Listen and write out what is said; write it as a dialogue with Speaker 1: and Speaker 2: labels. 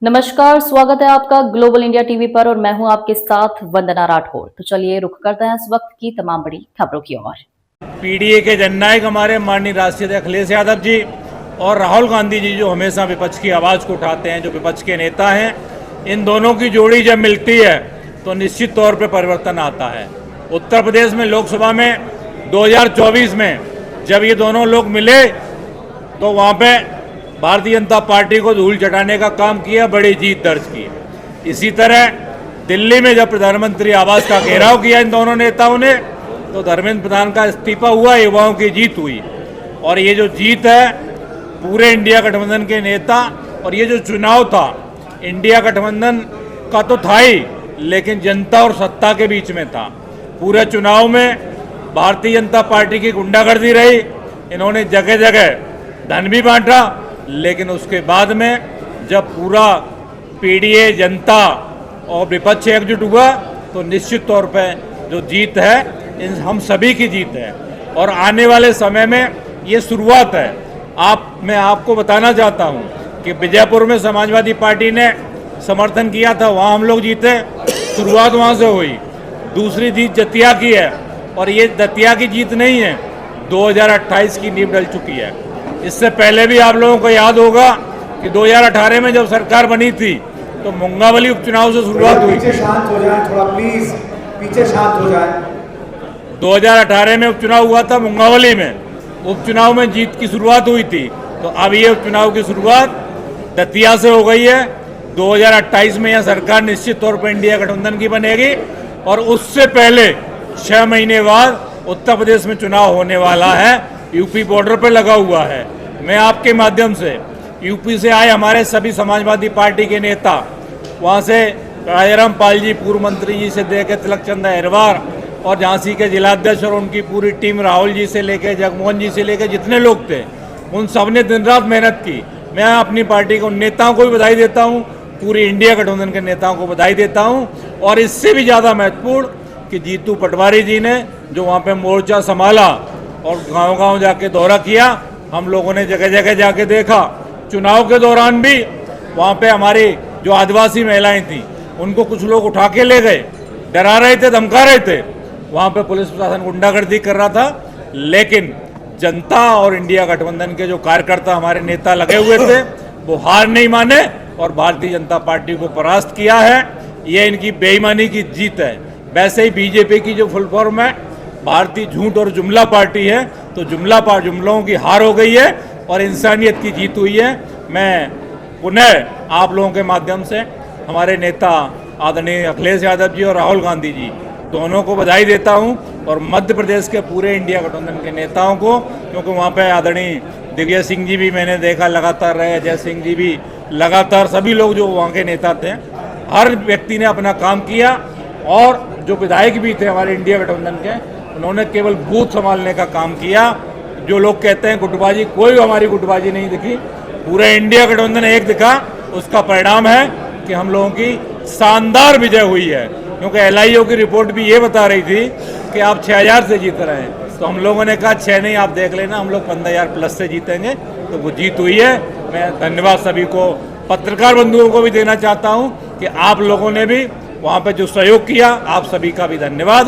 Speaker 1: नमस्कार, स्वागत है आपका ग्लोबल इंडिया टीवी पर और मैं हूं आपके साथ वंदना राठौर। तो चलिए रुख करते हैं इस वक्त की तमाम बड़ी खबरों की ओर।
Speaker 2: पीडीए के जननायक हमारे माननीय राष्ट्रीय अध्यक्ष अखिलेश यादव जी और राहुल गांधी जी जो हमेशा विपक्ष की आवाज़ को उठाते हैं, जो विपक्ष के नेता हैं, इन दोनों की जोड़ी जब मिलती है तो निश्चित तौर पे परिवर्तन आता है। उत्तर प्रदेश में लोकसभा में 2024 में जब ये दोनों लोग मिले तो वहाँ पे भारतीय जनता पार्टी को धूल चटाने का काम किया, बड़ी जीत दर्ज की। इसी तरह दिल्ली में जब प्रधानमंत्री आवास का घेराव किया इन दोनों नेताओं ने तो धर्मेंद्र प्रधान का इस्तीफा हुआ, युवाओं की जीत हुई। और ये जो जीत है पूरे इंडिया गठबंधन के नेता, और ये जो चुनाव था इंडिया गठबंधन का तो था ही, लेकिन जनता और सत्ता के बीच में था। पूरे चुनाव में भारतीय जनता पार्टी की गुंडागर्दी रही, इन्होंने जगह जगह धन भी बांटा, लेकिन उसके बाद में जब पूरा पीडीए, जनता और विपक्ष एकजुट हुआ तो निश्चित तौर पे जो जीत है हम सभी की जीत है। और आने वाले समय में ये शुरुआत है। मैं आपको बताना चाहता हूँ कि विजयपुर में समाजवादी पार्टी ने समर्थन किया था, वहाँ हम लोग जीते, शुरुआत वहाँ से हुई। दूसरी जीत दतिया की है, और ये दतिया की जीत नहीं है, 2028 की नींव डल चुकी है। इससे पहले भी आप लोगों को याद होगा कि 2018 में जब सरकार बनी थी तो मुंगावली उपचुनाव से शुरुआत हुई।
Speaker 3: पीछे शांत हो जाए थोड़ा प्लीज, पीछे शांत हो जाए।
Speaker 2: 2018 में उपचुनाव हुआ था मुंगावली में, उपचुनाव में जीत की शुरुआत हुई थी। तो अब ये उपचुनाव की शुरुआत दतिया से हो गई है। 2028 में यह सरकार निश्चित तौर पर इंडिया गठबंधन की बनेगी, और उससे पहले 6 महीने बाद उत्तर प्रदेश में चुनाव होने वाला है। यूपी बॉर्डर पर लगा हुआ है। मैं आपके माध्यम से यूपी से आए हमारे सभी समाजवादी पार्टी के नेता, वहाँ से राजाराम पाल जी पूर्व मंत्री जी से लेकर तिलक चंद अहिरवार और झांसी के जिलाध्यक्ष और उनकी पूरी टीम, राहुल जी से लेकर जगमोहन जी से लेकर जितने लोग थे, उन सब ने दिन रात मेहनत की। मैं अपनी पार्टी के उन नेताओं को भी बधाई देता हूँ, पूरी इंडिया गठबंधन के नेताओं को बधाई देता हूँ। और इससे भी ज़्यादा महत्वपूर्ण कि जीतू पटवारी जी ने जो वहाँ पर मोर्चा संभाला और गांव-गांव जाके दौरा किया, हम लोगों ने जगह जगह जाके देखा। चुनाव के दौरान भी वहाँ पे हमारी जो आदिवासी महिलाएं थीं उनको कुछ लोग उठा के ले गए, डरा रहे थे, धमका रहे थे। वहाँ पे पुलिस प्रशासन गुंडागर्दी कर रहा था, लेकिन जनता और इंडिया गठबंधन के जो कार्यकर्ता, हमारे नेता लगे हुए थे, वो हार नहीं माने और भारतीय जनता पार्टी को परास्त किया है। ये इनकी बेईमानी की जीत है। वैसे ही बीजेपी की जो फुल फॉर्म है भारतीय झूठ और जुमला पार्टी है, तो जुमलों की हार हो गई है और इंसानियत की जीत हुई है। मैं पुनः आप लोगों के माध्यम से हमारे नेता आदरणीय अखिलेश यादव जी और राहुल गांधी जी दोनों को बधाई देता हूं, और मध्य प्रदेश के पूरे इंडिया गठबंधन के नेताओं को, क्योंकि वहाँ पे आदरणीय दिग्विजय सिंह जी भी मैंने देखा लगातार रहे, अजय सिंह जी भी लगातार, सभी लोग जो वहाँ के नेता थे, हर व्यक्ति ने अपना काम किया। और जो विधायक भी थे हमारे इंडिया गठबंधन के, उन्होंने केवल बूथ संभालने का काम किया। जो लोग कहते हैं गुटबाजी, कोई हमारी गुटबाजी नहीं दिखी, पूरा इंडिया गठबंधन एक दिखा। उसका परिणाम है कि हम लोगों की शानदार विजय हुई है, क्योंकि LIO की रिपोर्ट भी ये बता रही थी कि आप 6000 से जीत रहे हैं। तो हम लोगों ने कहा 6 नहीं, आप देख लेना, हम लोग 15000 प्लस से जीतेंगे। तो वो जीत हुई है। मैं धन्यवाद सभी को, पत्रकार बंधुओं को भी देना चाहता हूँ कि आप लोगों ने भी वहाँ पर जो सहयोग किया, आप सभी का भी धन्यवाद।